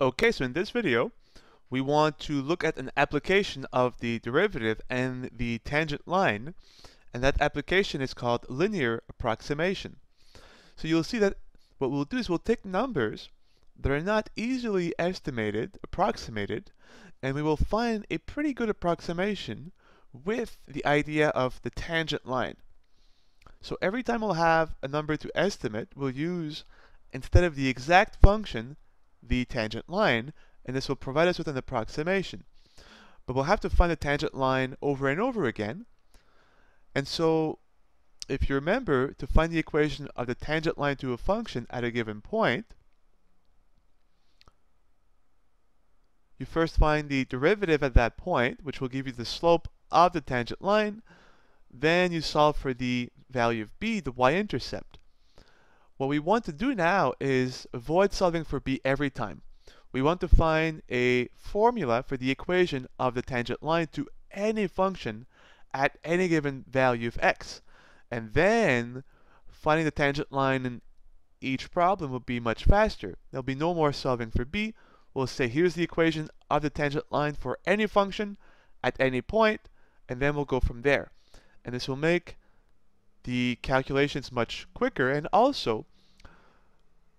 Okay, so in this video, we want to look at an application of the derivative and the tangent line, and that application is called linear approximation. So you'll see that what we'll do is we'll take numbers that are not easily approximated, and we will find a pretty good approximation with the idea of the tangent line. So every time we'll have a number to estimate, we'll use, instead of the exact function, the tangent line, and this will provide us with an approximation. But we'll have to find the tangent line over and over again. And so, if you remember, to find the equation of the tangent line to a function at a given point, you first find the derivative at that point, which will give you the slope of the tangent line. Then you solve for the value of b, the y-intercept. What we want to do now is avoid solving for b every time. We want to find a formula for the equation of the tangent line to any function at any given value of x. And then finding the tangent line in each problem will be much faster. There'll be no more solving for b. We'll say here's the equation of the tangent line for any function at any point, and then we'll go from there. And this will make the calculations much quicker, and also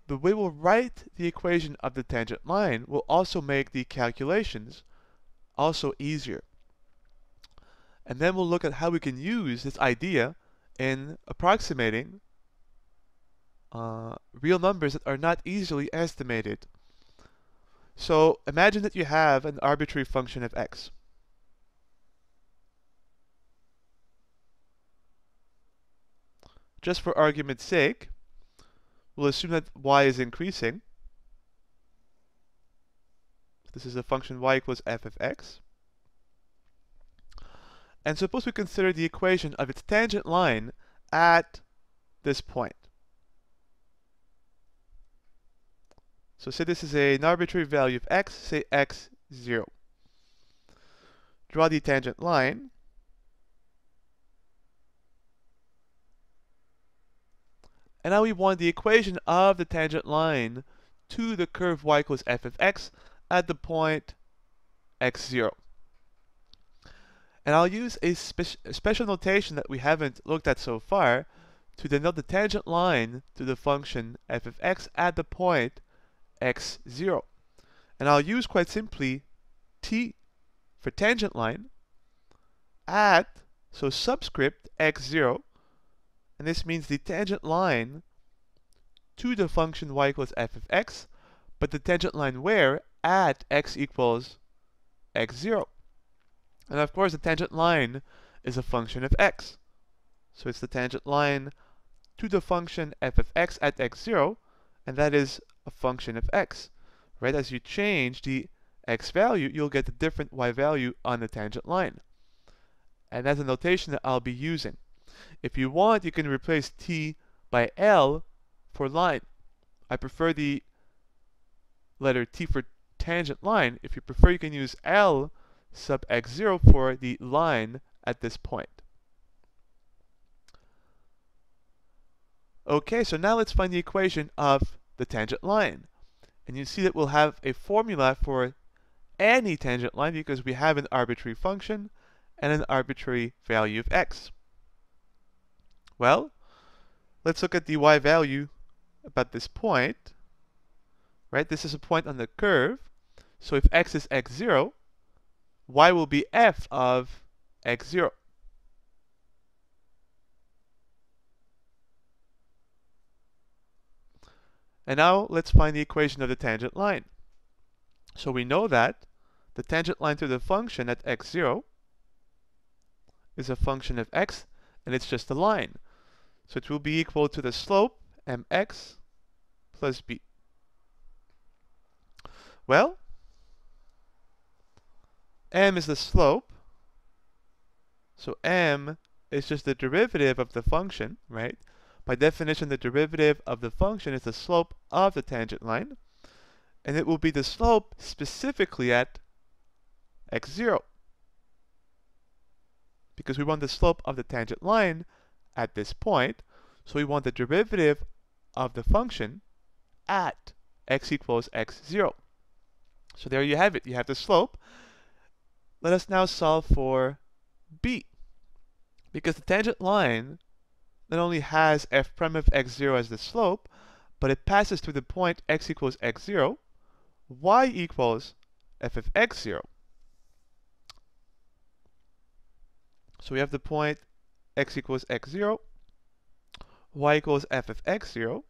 the way we'll write the equation of the tangent line will also make the calculations also easier. And then we'll look at how we can use this idea in approximating real numbers that are not easily estimated. So imagine that you have an arbitrary function of x. Just for argument's sake, we'll assume that y is increasing. This is a function y equals f of x. And suppose we consider the equation of its tangent line at this point. So say this is an arbitrary value of x, say x 0. Draw the tangent line. And now we want the equation of the tangent line to the curve y equals f of x at the point x0. And I'll use a special notation that we haven't looked at so far to denote the tangent line to the function f of x at the point x0. And I'll use quite simply t for tangent line at, so subscript x0, and this means the tangent line to the function y equals f of x, but the tangent line where? At x equals x0. And of course the tangent line is a function of x. So it's the tangent line to the function f of x at x0, and that is a function of x. Right? As you change the x value, you'll get a different y value on the tangent line. And that's a notation that I'll be using. If you want, you can replace t by L for line. I prefer the letter t for tangent line. If you prefer, you can use L sub x0 for the line at this point. Okay, so now let's find the equation of the tangent line. And you see that we'll have a formula for any tangent line because we have an arbitrary function and an arbitrary value of x. Well, let's look at the y value about this point. Right? This is a point on the curve. So if x is x0, y will be f of x0. And now let's find the equation of the tangent line. So we know that the tangent line to the function at x0 is a function of x, and it's just a line. So it will be equal to the slope mx plus b. Well, m is the slope, so m is just the derivative of the function, right? By definition, the derivative of the function is the slope of the tangent line, and it will be the slope specifically at x0, because we want the slope of the tangent line at this point, so we want the derivative of the function at x equals x0. So there you have it. You have the slope. Let us now solve for b. Because the tangent line not only has f prime of x0 as the slope, but it passes through the point x equals x0, y equals f of x0. So we have the point x equals x0, y equals f of x0.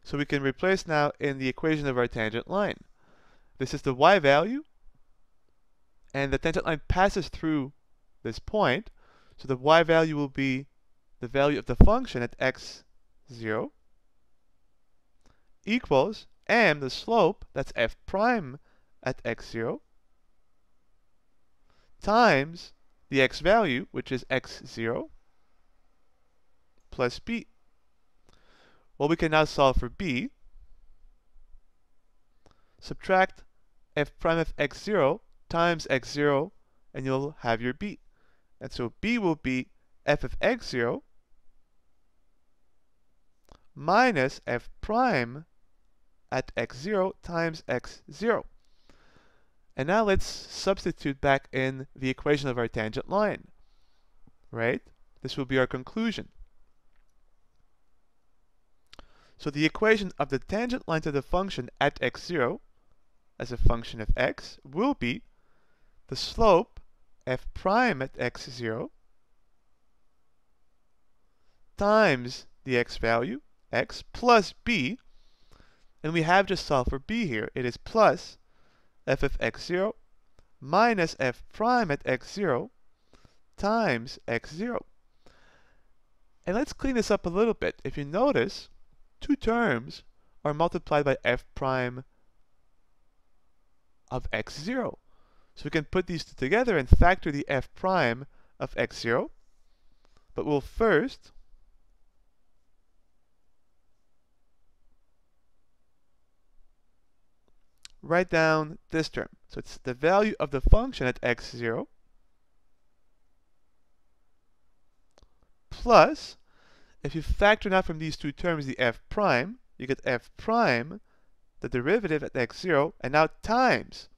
So we can replace now in the equation of our tangent line. This is the y value, and the tangent line passes through this point, so the y value will be the value of the function at x0 equals m, the slope, that's f prime at x0, times the x value, which is x0, plus b. Well, we can now solve for b. Subtract f prime of x0 times x0, and you'll have your b. And so b will be f of x0 minus f prime at x0 times x0. And now let's substitute back in the equation of our tangent line, right? This will be our conclusion. So the equation of the tangent line to the function at x0 as a function of x will be the slope f prime at x0 times the x value, x, plus b, and we have just solved for b here. It is plus f of x0 minus f prime at x0 times x0. And let's clean this up a little bit. If you notice, two terms are multiplied by f prime of x0. So we can put these two together and factor the f prime of x0. But we'll first write down this term. So it's the value of the function at x0 plus, if you factor now from these two terms the f prime, you get f prime, the derivative at x0, and now times.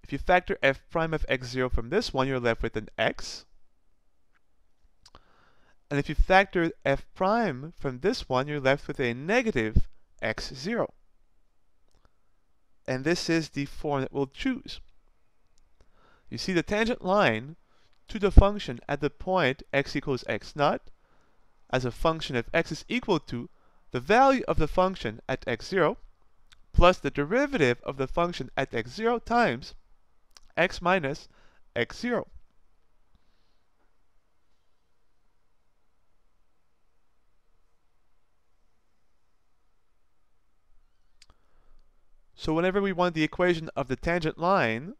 If you factor f prime of x0 from this one, you're left with an x. And if you factor f prime from this one, you're left with a negative x0. And this is the form that we'll choose. You see the tangent line to the function at the point x equals x naught as a function of x is equal to the value of the function at x0 plus the derivative of the function at x0 times x minus x0. So whenever we want the equation of the tangent line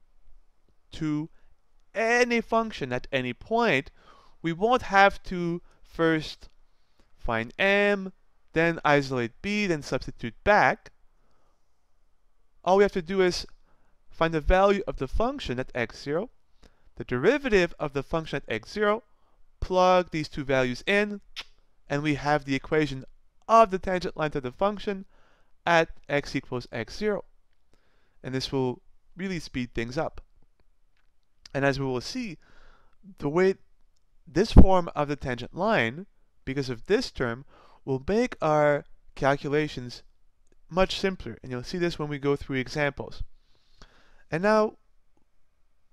to any function at any point, we won't have to first find m, then isolate b, then substitute back. All we have to do is find the value of the function at x0, the derivative of the function at x0, plug these two values in, and we have the equation of the tangent line to the function at x equals x0. And this will really speed things up. And as we will see, the way this form of the tangent line, because of this term, will make our calculations much simpler. And you'll see this when we go through examples. And now,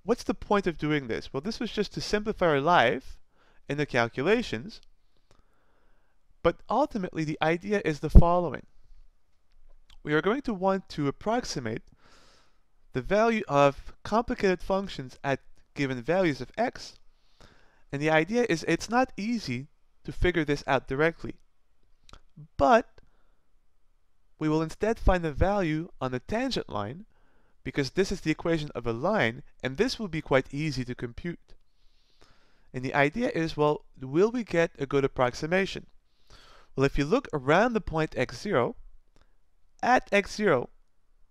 what's the point of doing this? Well, this was just to simplify our life in the calculations. But ultimately, the idea is the following. We are going to want to approximate the value of complicated functions at given values of x. And the idea is it's not easy to figure this out directly. But we will instead find the value on the tangent line, because this is the equation of a line, and this will be quite easy to compute. And the idea is, well, will we get a good approximation? Well, if you look around the point x0, at x0,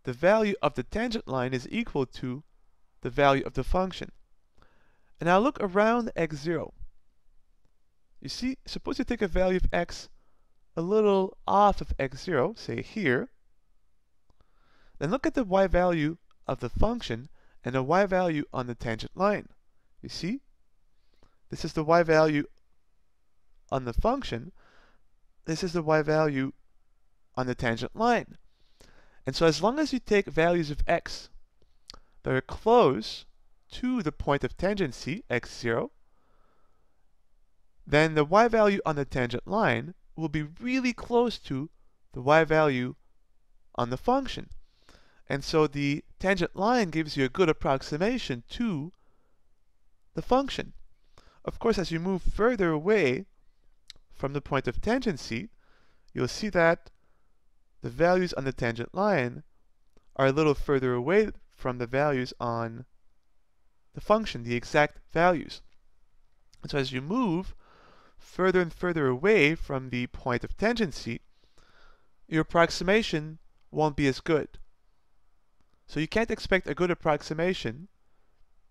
the value of the tangent line is equal to the value of the function. And now look around x0. You see, suppose you take a value of x a little off of x0, say here, Then look at the y value of the function and the y value on the tangent line. You see? This is the y value on the function. This is the y value on the tangent line. And so as long as you take values of x that are close to the point of tangency, x0, then the y value on the tangent line will be really close to the y value on the function. And so the tangent line gives you a good approximation to the function. Of course, as you move further away from the point of tangency, you'll see that the values on the tangent line are a little further away from the values on the function, the exact values. And so as you move further and further away from the point of tangency, your approximation won't be as good. So you can't expect a good approximation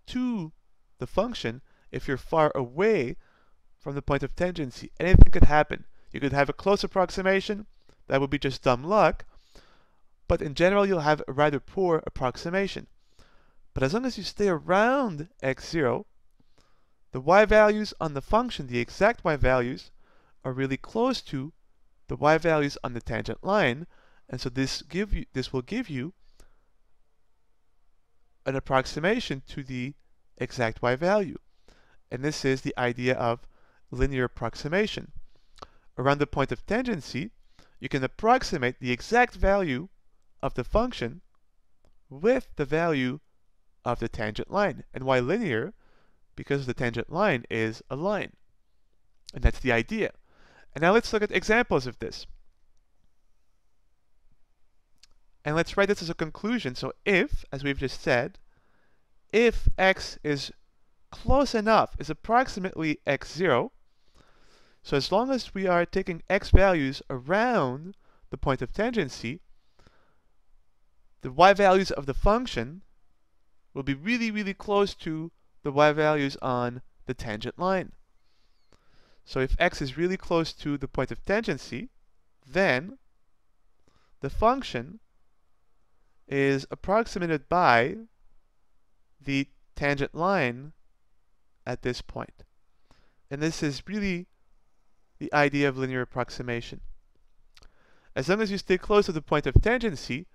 to the function if you're far away from the point of tangency. Anything could happen. You could have a close approximation, that would be just dumb luck, but in general you'll have a rather poor approximation. But as long as you stay around x0, the y values on the function, the exact y values, are really close to the y values on the tangent line, and so this will give you an approximation to the exact y value. And this is the idea of linear approximation. Around the point of tangency, you can approximate the exact value of the function with the value of the tangent line. And why linear? Because the tangent line is a line. And that's the idea. And now let's look at examples of this. And let's write this as a conclusion. So if, as we've just said, if x is close enough, is approximately x0, so as long as we are taking x values around the point of tangency, the y values of the function will be really, really close to the y values on the tangent line. So if x is really close to the point of tangency, then the function is approximated by the tangent line at this point. And this is really the idea of linear approximation. As long as you stay close to the point of tangency,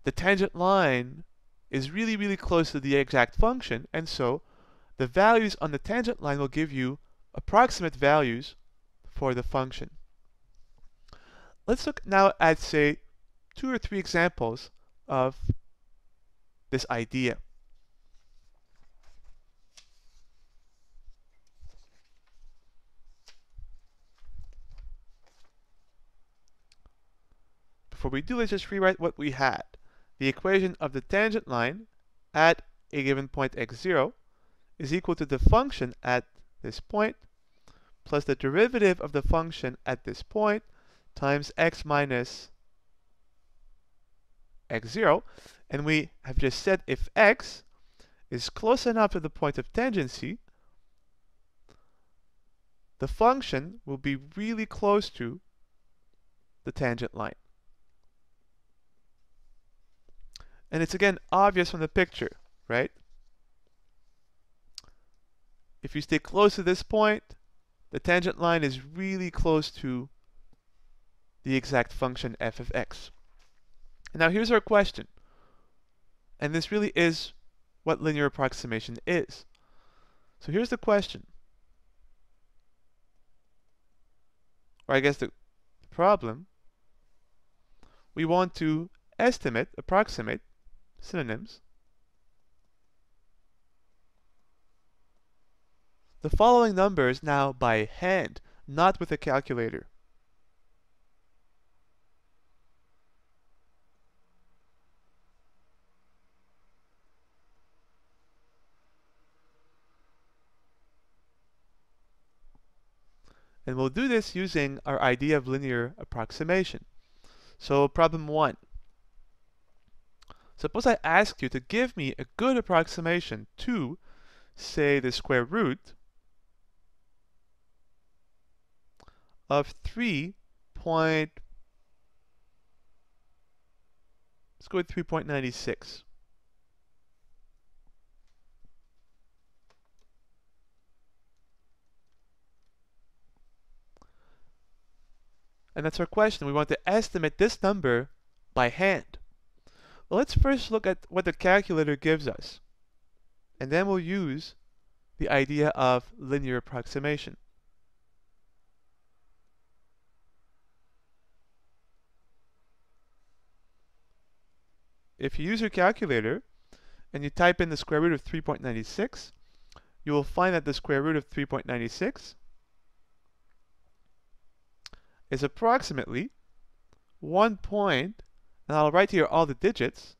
the tangent line is really, really close to the exact function, and so the values on the tangent line will give you approximate values for the function. Let's look now at, say, 2 or 3 examples of this idea. Before we do, let's just rewrite what we had. The equation of the tangent line at a given point x0 is equal to the function at this point plus the derivative of the function at this point times x minus x0. And we have just said if x is close enough to the point of tangency, the function will be really close to the tangent line. And it's again obvious from the picture, right? If you stay close to this point, the tangent line is really close to the exact function f of x. And now here's our question. And this really is what linear approximation is. So here's the question. Or I guess the problem. We want to estimate, approximate, synonyms, the following numbers now by hand, not with a calculator. And we'll do this using our idea of linear approximation. So problem 1. Suppose I ask you to give me a good approximation to, say, the square root of 3.0 Let's go with 3.96. And that's our question. We want to estimate this number by hand. Well, let's first look at what the calculator gives us. And then we'll use the idea of linear approximation. If you use your calculator and you type in the square root of 3.96, you will find that the square root of 3.96 is approximately 1 point, and I'll write here all the digits,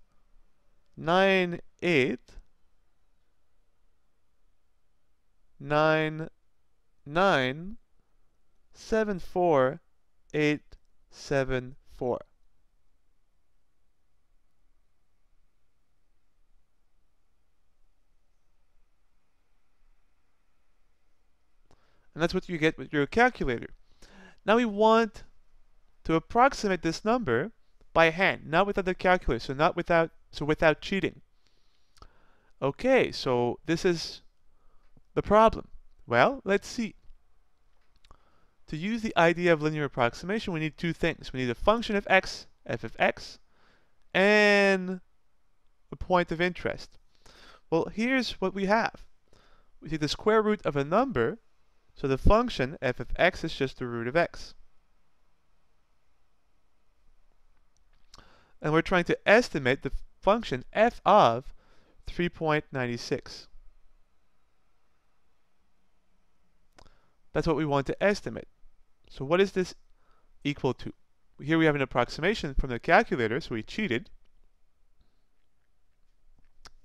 989974,874. And that's what you get with your calculator. Now we want to approximate this number by hand, not without the calculator, without cheating. Okay, so this is the problem. Well, let's see. To use the idea of linear approximation, we need two things. We need a function of x, f of x, and a point of interest. Well, here's what we have. We take the square root of a number, so the function f of x is just the root of x. And we're trying to estimate the function f of 3.96. That's what we want to estimate. So what is this equal to? Here we have an approximation from the calculator, so we cheated.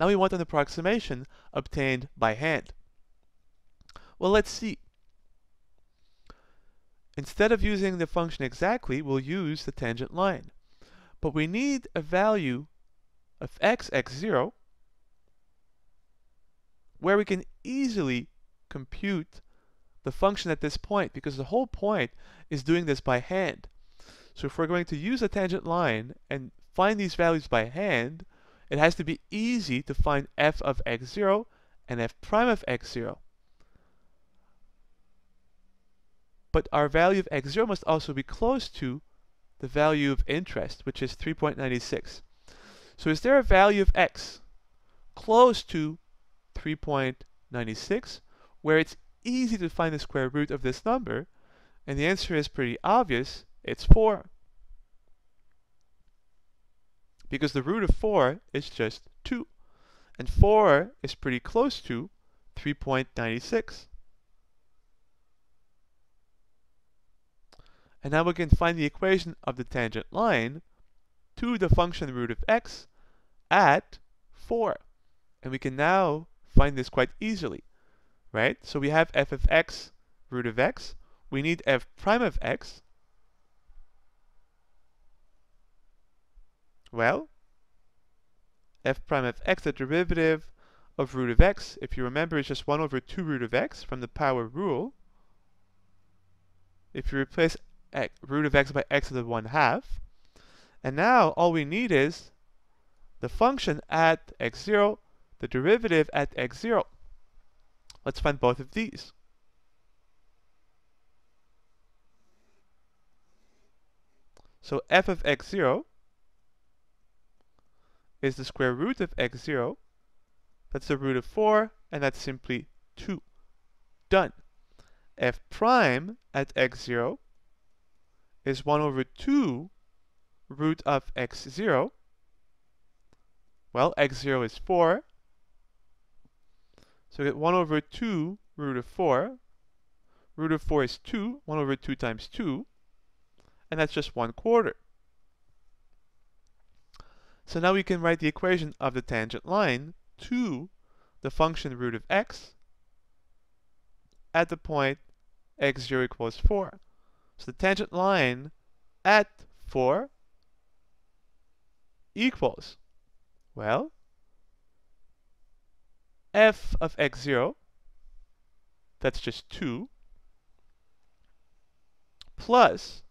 Now we want an approximation obtained by hand. Well, let's see. Instead of using the function exactly, we'll use the tangent line. But we need a value of x, x0, where we can easily compute the function at this point, because the whole point is doing this by hand. So if we're going to use a tangent line and find these values by hand, it has to be easy to find f of x0 and f prime of x0. But our value of x0 must also be close to the value of interest, which is 3.96. So is there a value of x close to 3.96 where it's easy to find the square root of this number? And the answer is pretty obvious. It's 4. Because the root of 4 is just 2. And 4 is pretty close to 3.96. And now we can find the equation of the tangent line to the function root of x at 4. And we can now find this quite easily, right? So we have f of x, root of x. We need f prime of x. Well, f prime of x, the derivative of root of x, if you remember, is just 1 over 2 root of x from the power rule. If you replace root of x by x to the 1/2, and now all we need is the function at x0, the derivative at x0. Let's find both of these. So f of x0 is the square root of x0. That's the root of 4, and that's simply 2. Done. F prime at x0 is 1 over 2 root of x0. Well, x0 is 4. So we get 1 over 2 root of 4. Root of 4 is 2. 1 over 2 times 2. And that's just 1/4. So now we can write the equation of the tangent line to the function root of x at the point x0 equals 4. So the tangent line at 4 equals, well, f of x0, that's just 2, plus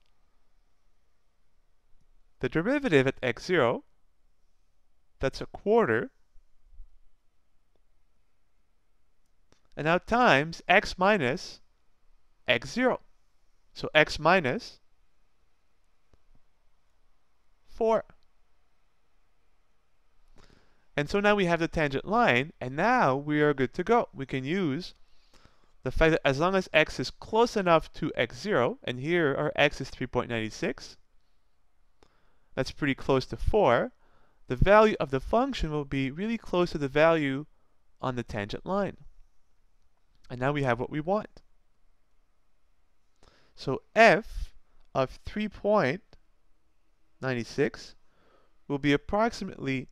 the derivative at x0, that's a quarter. And now times x minus x0. So x minus 4. And so now we have the tangent line, and now we are good to go. We can use the fact that as long as x is close enough to x0, and here our x is 3.96, that's pretty close to 4, the value of the function will be really close to the value on the tangent line. And now we have what we want. So f of 3.96 will be approximately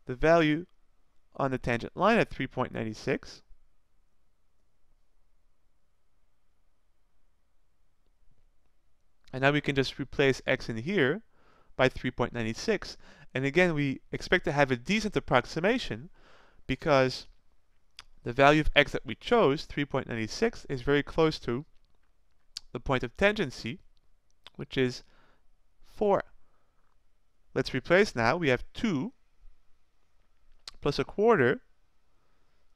the value on the tangent line at 3.96. And now we can just replace x in here by 3.96. And again, we expect to have a decent approximation because the value of x that we chose, 3.96, is very close to the point of tangency, which is 4. Let's replace now. We have 2 plus a quarter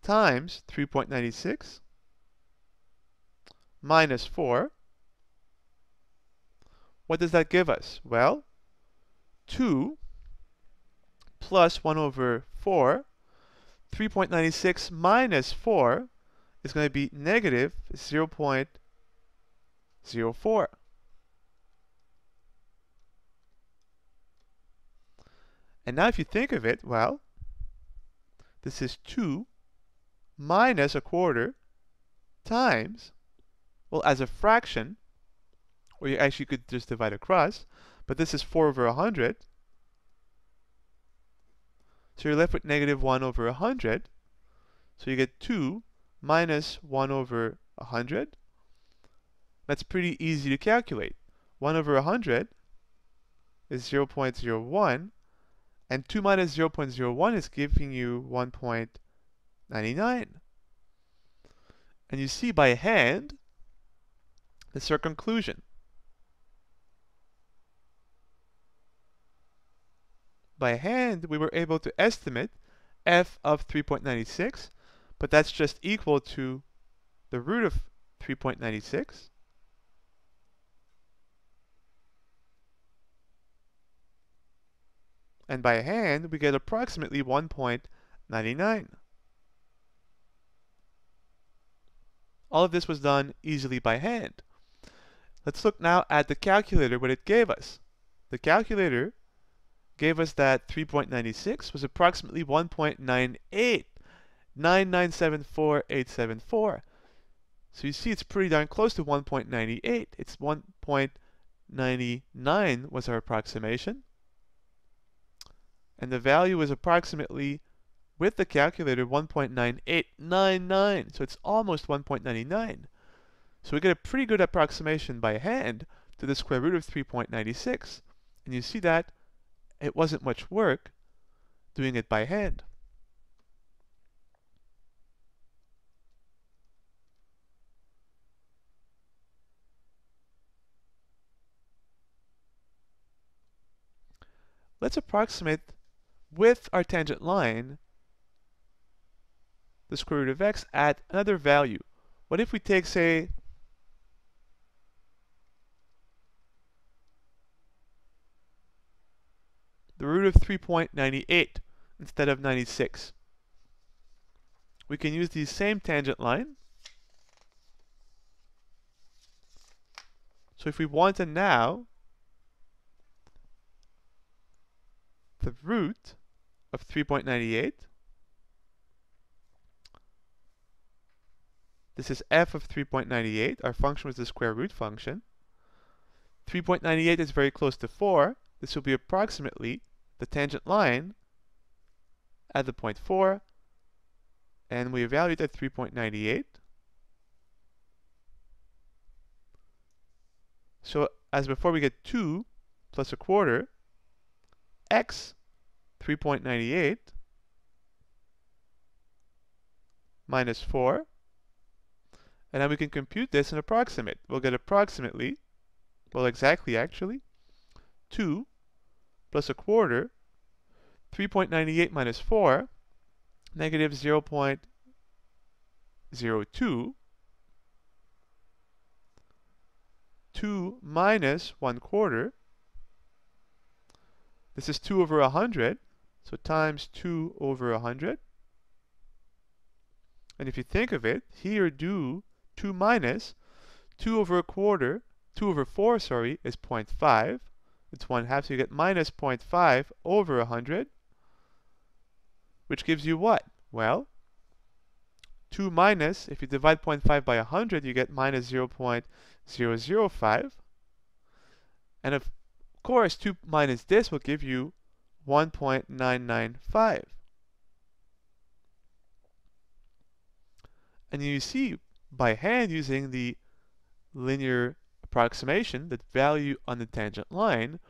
times 3.96 minus 4. What does that give us? Well, 2 plus 1 over 4, 3.96 minus 4 is going to be negative 0.04. And now if you think of it, well, this is 2 minus a quarter times, well, as a fraction, or you actually could just divide across, but this is 4 over 100. So you're left with negative 1 over 100. So you get 2 minus 1 over 100. That's pretty easy to calculate. 1 over 100 is 0.01, and 2 minus 0.01 is giving you 1.99. And you see by hand, this is our conclusion. By hand, we were able to estimate f of 3.96, but that's just equal to the root of 3.96. And by hand, we get approximately 1.99. All of this was done easily by hand. Let's look now at the calculator, what it gave us. The calculator gave us that 3.96 was approximately 1.98, 9974874. So you see it's pretty darn close to 1.98. It's 1.99 was our approximation. And the value was approximately, with the calculator, 1.9899. So it's almost 1.99. So we get a pretty good approximation by hand to the square root of 3.96. And you see that it wasn't much work doing it by hand. Let's approximate with our tangent line the square root of x at another value. What if we take, say, the root of 3.98 instead of 96? We can use the same tangent line. So if we want to now the root of 3.98, this is f of 3.98. Our function was the square root function. 3.98 is very close to 4. This will be approximately the tangent line at the point 4, and we evaluate at 3.98. So as before, we get 2 plus a quarter x 3.98 minus 4. And now we can compute this and approximate. We'll get approximately, well, exactly actually, 2 plus a quarter 3.98 minus 4, negative 0.02. 2 minus 1/4. This is 2 over 100, so times 2 over 100. And if you think of it, here do 2 minus 2 over 1/4, 2 over 4, sorry, is 0.5. It's 1/2, so you get minus 0.5 over 100, which gives you what? Well, 2 minus, if you divide 0.5 by 100, you get minus 0.005. And of course, 2 minus this will give you 1.995. And you see, by hand, using the linear approximation, the value on the tangent line,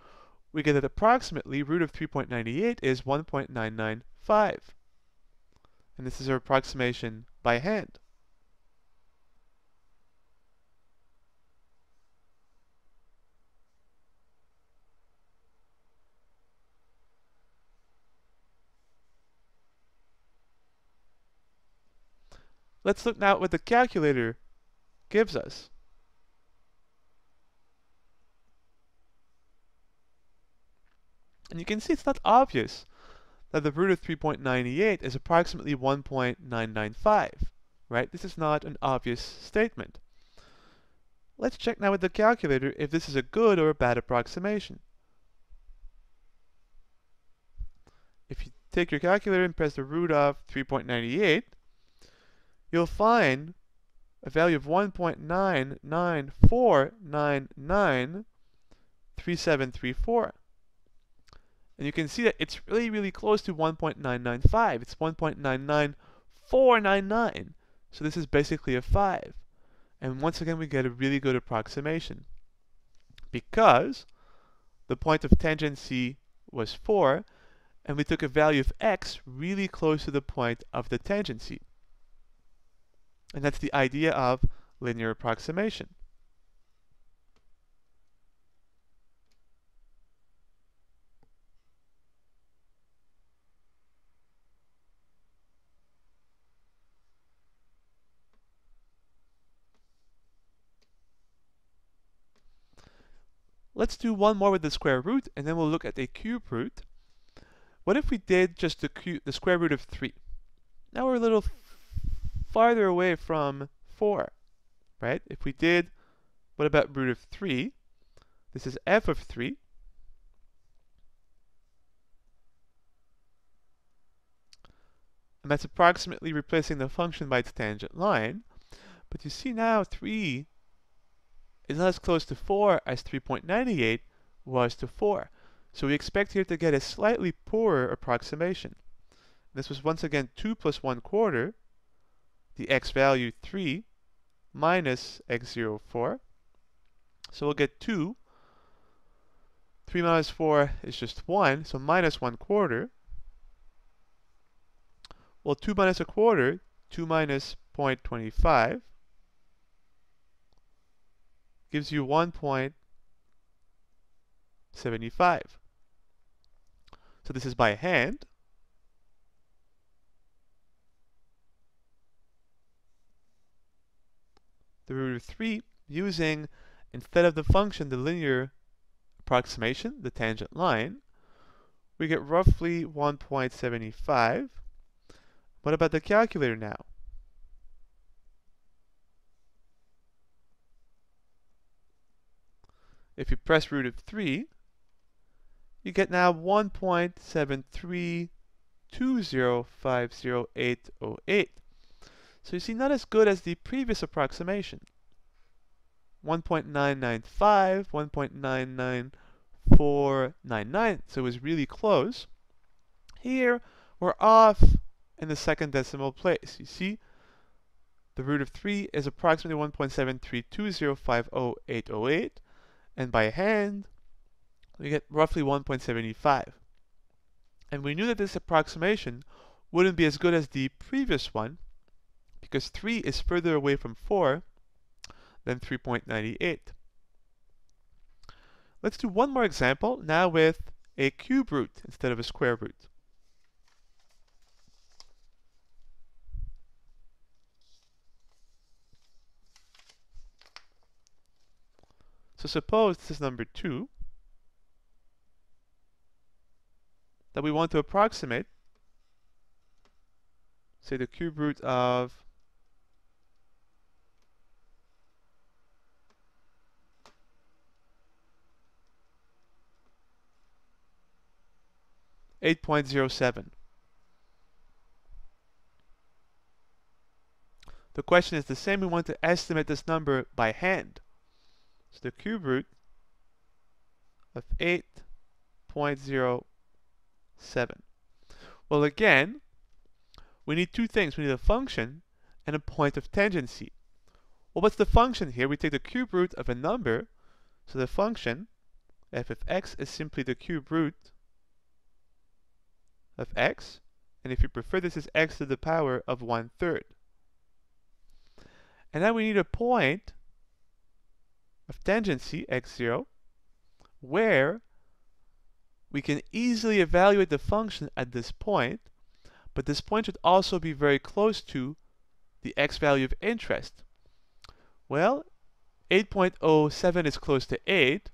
we get that approximately root of 3.98 is 1.995. And this is our approximation by hand. Let's look now at what the calculator gives us. And you can see it's not obvious that the root of 3.98 is approximately 1.995, right? This is not an obvious statement. Let's check now with the calculator if this is a good or a bad approximation. If you take your calculator and press the root of 3.98, you'll find a value of 1.994993734. And you can see that it's really close to 1.995. It's 1.99499. So this is basically a 5. And once again, we get a really good approximation, because the point of tangency was 4, and we took a value of x really close to the point of the tangency. And that's the idea of linear approximation. Let's do one more with the square root, and then we'll look at a cube root. What if we did just the square root of 3? Now we're a little farther away from 4, right? If we did, what about root of 3? This is f of 3. And that's approximately replacing the function by its tangent line. But you see now 3 is not as close to 4 as 3.98 was to 4. So we expect here to get a slightly poorer approximation. This was once again 2 plus 1/4, the x value 3, minus x04. So we'll get 2. 3 minus 4 is just 1, so minus 1/4. Well, 2 minus 1/4, 2 minus 0.25, gives you 1.75. So this is by hand. The root of 3 using, instead of the function, the linear approximation, the tangent line, we get roughly 1.75. What about the calculator now? If you press root of 3, you get now 1.7320508008. So you see, not as good as the previous approximation. 1.995, 1.99499, so it was really close. Here, we're off in the second decimal place. You see, the root of 3 is approximately 1.7320500808, and by hand, we get roughly 1.75. And we knew that this approximation wouldn't be as good as the previous one, because 3 is further away from 4 than 3.98. Let's do one more example, now with a cube root instead of a square root. So suppose this is number 2 that we want to approximate, say the cube root of 8.07. The question is the same. We want to estimate this number by hand. So the cube root of 8.07. Well, again, we need two things. We need a function and a point of tangency. Well, what's the function here? We take the cube root of a number. So the function f of x is simply the cube root of x. And if you prefer, this is x to the power of 1/3. And now we need a point of tangency, x0, where we can easily evaluate the function at this point, but this point should also be very close to the x value of interest. Well, 8.07 is close to 8,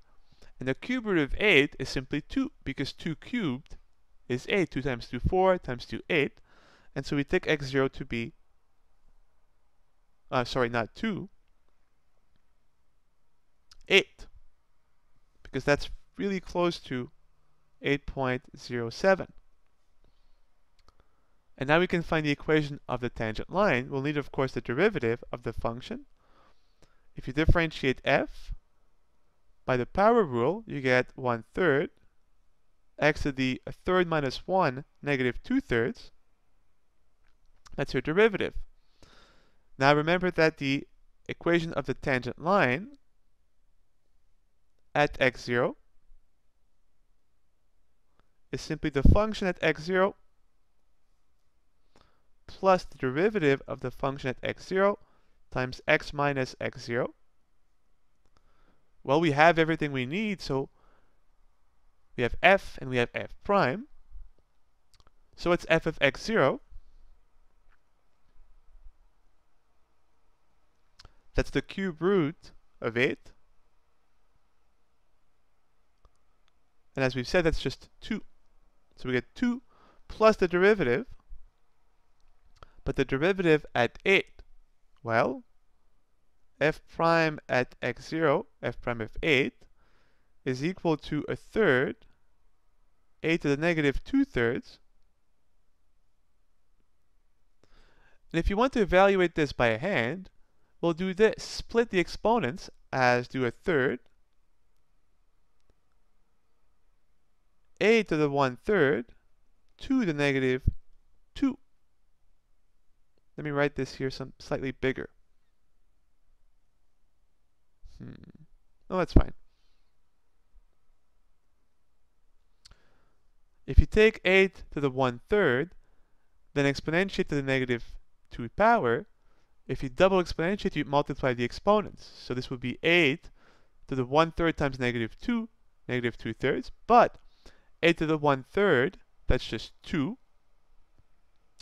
and the cube root of 8 is simply 2, because 2 cubed is 8. 2 times 2, 4, times 2, 8. And so we take x0 to be, not 2, 8, because that's really close to 8.07. And now we can find the equation of the tangent line. We'll need, of course, the derivative of the function. If you differentiate f by the power rule, you get 1/3 x to the 1/3 minus 1, negative 2/3. That's your derivative. Now remember that the equation of the tangent line at x0 is simply the function at x0 plus the derivative of the function at x0 times x minus x0. Well, we have everything we need, so we have f and we have f prime. So it's f of x0. That's the cube root of 8. And as we've said, that's just 2. So we get 2 plus the derivative. But the derivative at 8, well, f prime at x0, f prime of 8, is equal to 1/3, 8 to the negative 2/3. And if you want to evaluate this by hand, we'll do this. Split the exponents as do 1/3. 8 to the 1/3, 2 to the negative 2. Let me write this here slightly bigger. No, that's fine. If you take 8 to the 1/3, then exponentiate to the negative 2 power. If you double exponentiate, you multiply the exponents. So this would be 8 to the 1/3 times negative 2, negative 2/3. But 8 to the 1/3, that's just 2.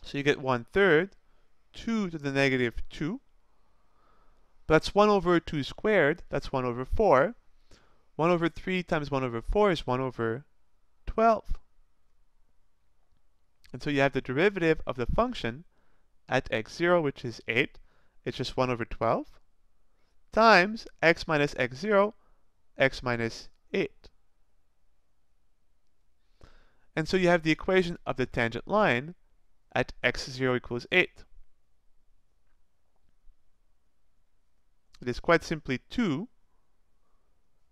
So you get 1/3, 2 to the negative 2. But that's 1 over 2 squared. That's 1 over 4. 1 over 3 times 1 over 4 is 1 over 12. And so you have the derivative of the function at x0, which is 8. It's just 1 over 12, times x minus x0, x minus 8. And so you have the equation of the tangent line at x0 equals 8. It is quite simply 2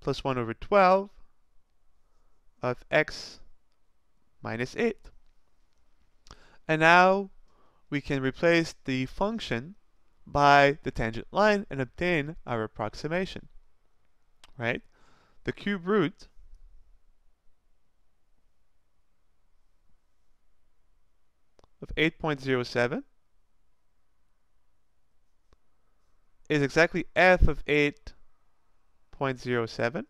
plus 1 over 12 of x minus 8. And now we can replace the function by the tangent line and obtain our approximation, right? The cube root of 8.07 is exactly f of 8.07,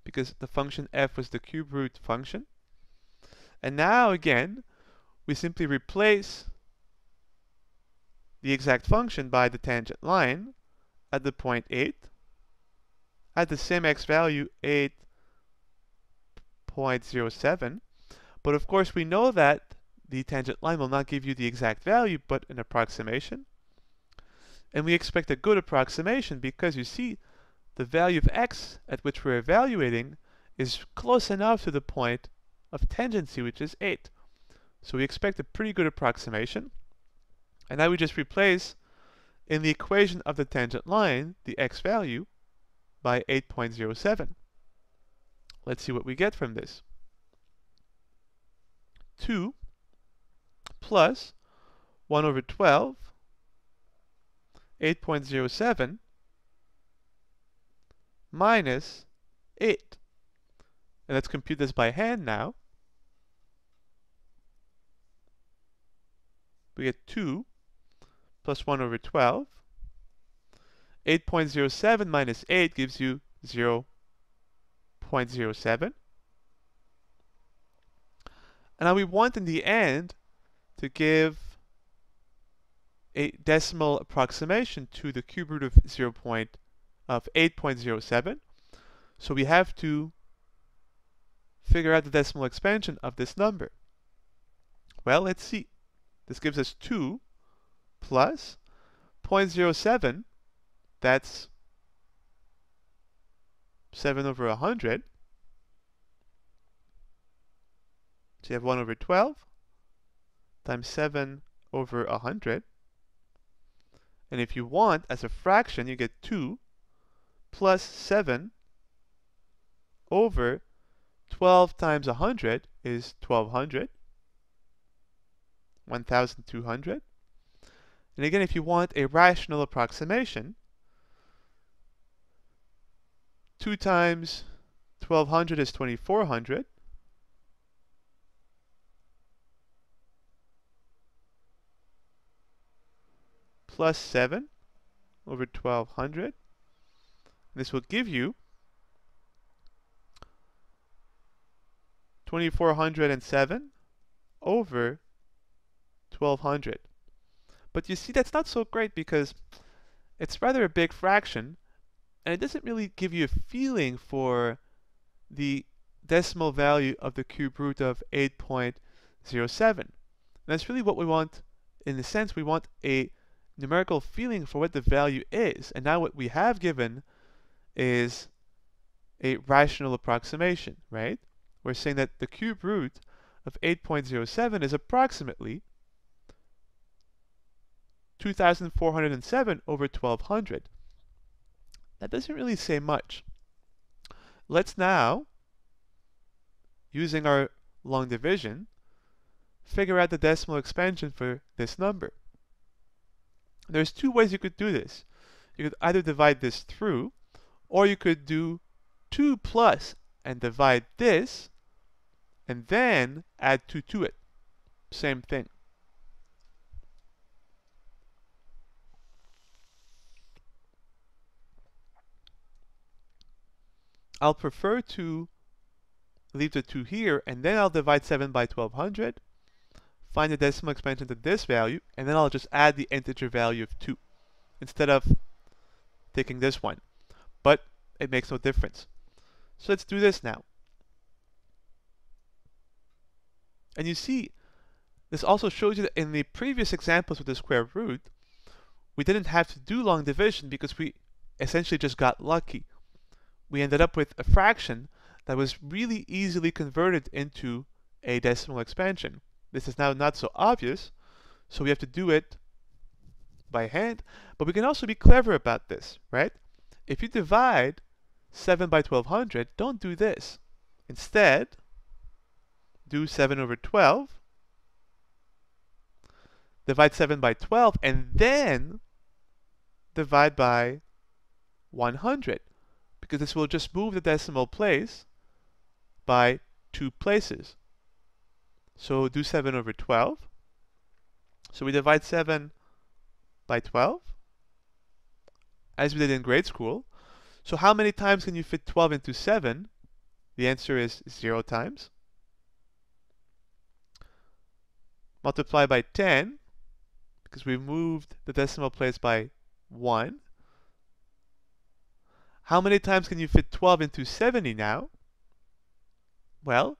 because the function f was the cube root function. And now again, we simply replace the exact function by the tangent line at the point 8. at the same x value, 8.07. But of course, we know that the tangent line will not give you the exact value, but an approximation. And we expect a good approximation because you see the value of x at which we're evaluating is close enough to the point of tangency, which is 8. So we expect a pretty good approximation. And now we just replace in the equation of the tangent line the x value by 8.07. Let's see what we get from this. 2 plus 1 over 12, 8.07 minus 8. And let's compute this by hand now. We get 2 plus 1 over 12. 8.07 minus 8 gives you 0.07. And now we want in the end to give a decimal approximation to the cube root of 8.07. So we have to figure out the decimal expansion of this number. Well, let's see. This gives us 2 plus 0.07. That's 7 over 100. So you have 1 over 12 times 7 over 100. And if you want, as a fraction, you get 2 plus 7 over 12 times 100 is 1200. 1200. And again, if you want a rational approximation, 2 times 1200 is 2400. Plus 7 over 1200. This will give you 2407 over 1200. But you see, that's not so great because it's rather a big fraction, and it doesn't really give you a feeling for the decimal value of the cube root of 8.07. And that's really what we want. In a sense, we want a numerical feeling for what the value is. And now what we have given is a rational approximation, right? We're saying that the cube root of 8.07 is approximately 2407 over 1200. That doesn't really say much. Let's now, using our long division, figure out the decimal expansion for this number. There's two ways you could do this. You could either divide this through, or you could do 2 plus and divide this, and then add 2 to it. Same thing. I'll prefer to leave the 2 here, and then I'll divide 7 by 1200, find the decimal expansion to this value, and then I'll just add the integer value of 2 instead of taking this one. But it makes no difference. So let's do this now. And you see, this also shows you that in the previous examples with the square root, we didn't have to do long division because we essentially just got lucky. We ended up with a fraction that was really easily converted into a decimal expansion. This is now not so obvious, so we have to do it by hand, but we can also be clever about this, right? If you divide 7 by 1200, don't do this. Instead, do 7 over 12, divide 7 by 12, and then divide by 100, because this will just move the decimal place by 2 places. So do 7 over 12. So we divide 7 by 12, as we did in grade school. So how many times can you fit 12 into 7? The answer is 0 times. Multiply by 10, because we moved the decimal place by 1. How many times can you fit 12 into 70 now? Well,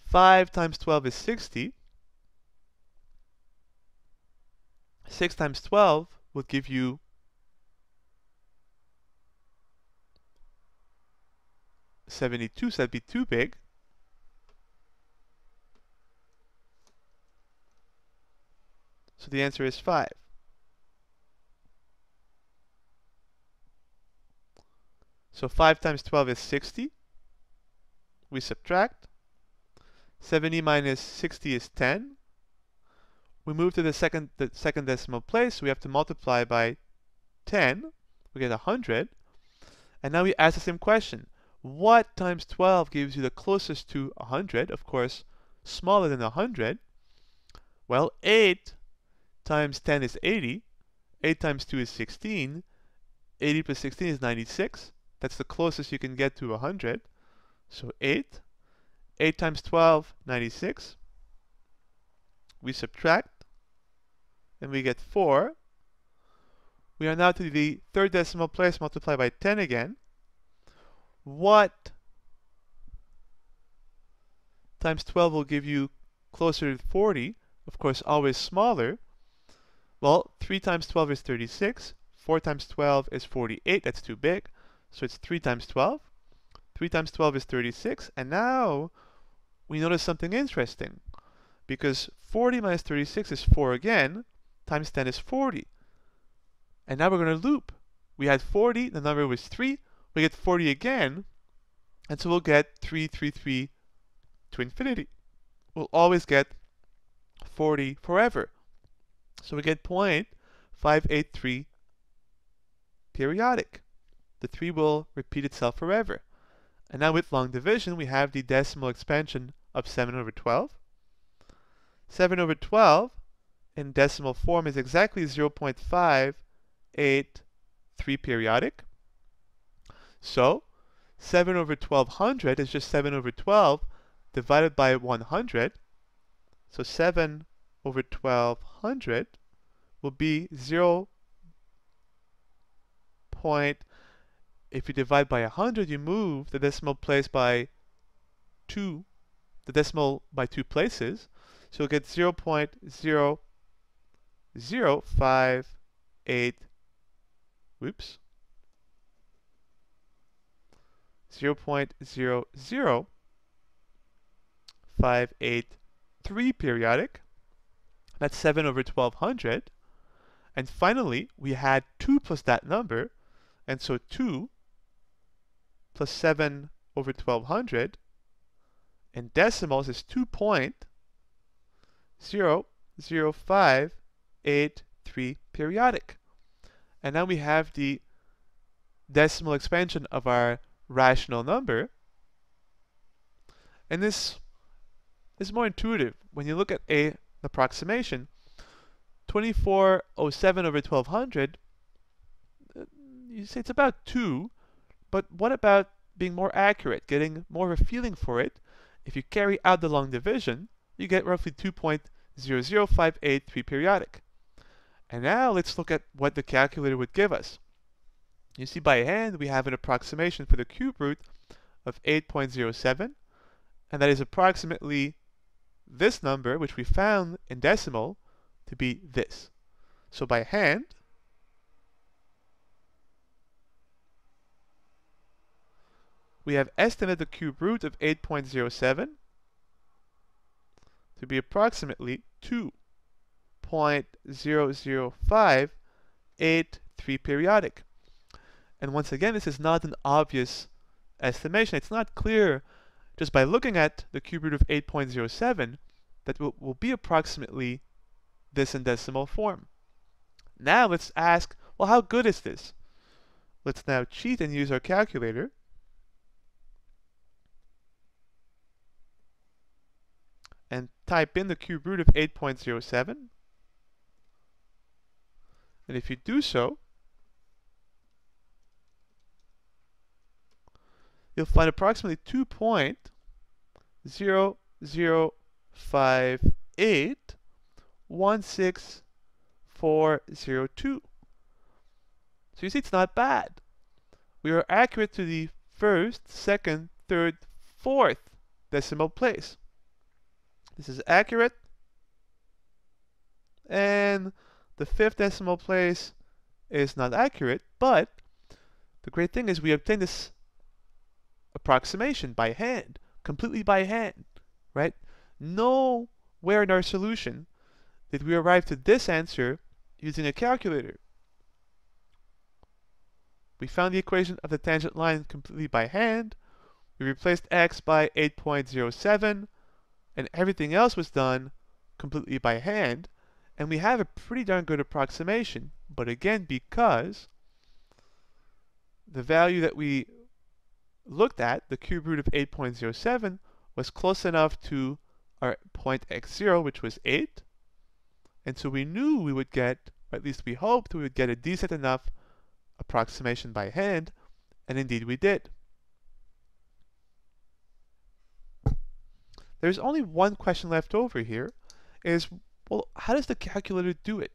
5 times 12 is 60. 6 times 12 will give you 72, so that'd be too big. So the answer is 5. So 5 times 12 is 60. We subtract. 70 minus 60 is 10. We move to the second decimal place, so we have to multiply by 10. We get 100. And now we ask the same question. What times 12 gives you the closest to 100? Of course, smaller than 100. Well, 8 times 10 is 80. 8 times 2 is 16. 80 plus 16 is 96. That's the closest you can get to 100. So 8. 8 times 12, 96. We subtract, and we get 4. We are now to the third decimal place, multiply by 10 again. What times 12 will give you closer to 40? Of course, always smaller. Well, 3 times 12 is 36. 4 times 12 is 48. That's too big. So it's 3 times 12. 3 times 12 is 36. And now we notice something interesting. Because 40 minus 36 is 4 again, times 10 is 40. And now we're going to loop. We had 40, the number was 3. We get 40 again, and so we'll get 3, 3, 3 to infinity. We'll always get 40 forever. So we get 0.583 periodic. The 3 will repeat itself forever. And now with long division, we have the decimal expansion of 7 over 12. 7 over 12 in decimal form is exactly 0.583 periodic. So 7 over 1200 is just 7 over 12 divided by 100. So 7 over 1200 will be 0. If you divide by 100, you move the decimal place by 2, the decimal by 2 places. So you'll get 0.0058, whoops, 0.00583 periodic. That's 7 over 1200. And finally, we had 2 plus that number. And so 2 plus 7 over 1200 in decimals is 2.00583 periodic. And now we have the decimal expansion of our rational number. And this is more intuitive. When you look at an approximation, 2407 over 1200, you say it's about 2, but what about being more accurate, getting more of a feeling for it? If you carry out the long division, you get roughly 2.00583 periodic. And now let's look at what the calculator would give us. You see by hand we have an approximation for the cube root of 8.07, and that is approximately this number, which we found in decimal to be this. So by hand, we have estimated the cube root of 8.07 to be approximately 2.00583 periodic. And once again, this is not an obvious estimation. It's not clear just by looking at the cube root of 8.07 that will be approximately this in decimal form. Now let's ask, well, how good is this? Let's now cheat and use our calculator. And type in the cube root of 8.07. And if you do so, you'll find approximately 2.005816402. So you see it's not bad. we are accurate to the first, second, third, fourth decimal place. This is accurate, and the fifth decimal place is not accurate, but the great thing is we obtain this approximation by hand, completely by hand, right? Nowhere in our solution did we arrive to this answer using a calculator. We found the equation of the tangent line completely by hand. We replaced x by 8.07, and everything else was done completely by hand. And we have a pretty darn good approximation. But again, because the value that we looked at, the cube root of 8.07, was close enough to our point x0, which was 8. And so we knew we would get, or at least we hoped we would get a decent enough approximation by hand, and indeed we did. There's only one question left over here, is, well, how does the calculator do it?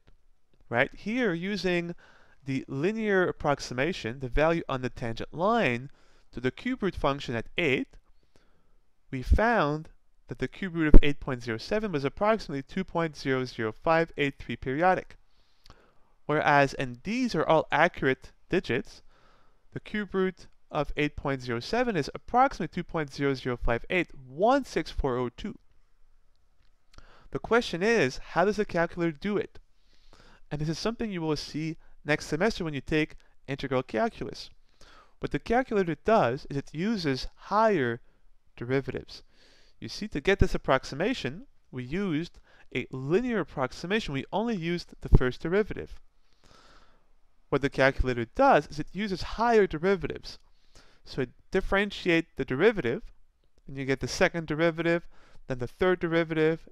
Right? Here, using the linear approximation, the value on the tangent line, to the cube root function at 8, we found that the cube root of 8.07 was approximately 2.00583 periodic. Whereas, and these are all accurate digits, the cube root of 8.07 is approximately 2.005816402. The question is, how does the calculator do it? And this is something you will see next semester when you take integral calculus. What the calculator does is it uses higher derivatives. You see, to get this approximation, we used a linear approximation. We only used the first derivative. What the calculator does is it uses higher derivatives. So it differentiates the derivative, and you get the second derivative, then the third derivative.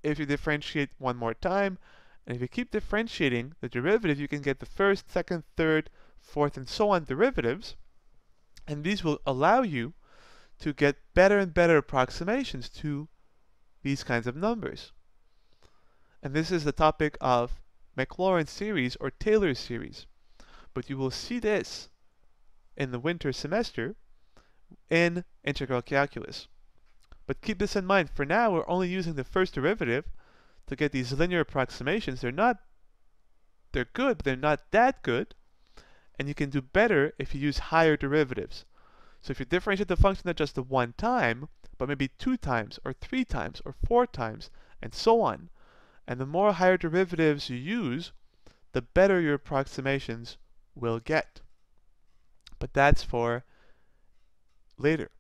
If you differentiate one more time, and if you keep differentiating the derivative, you can get the first, second, third, fourth, and so on derivatives. And these will allow you to get better and better approximations to these kinds of numbers. And this is the topic of Maclaurin series or Taylor series. But you will see this in the winter semester in integral calculus. But keep this in mind, for now we're only using the first derivative to get these linear approximations. They're good, but they're not that good. And you can do better if you use higher derivatives. So if you differentiate the function not just the one time, but maybe 2 times, or 3 times, or 4 times, and so on. And the more higher derivatives you use, the better your approximations will get. But that's for later.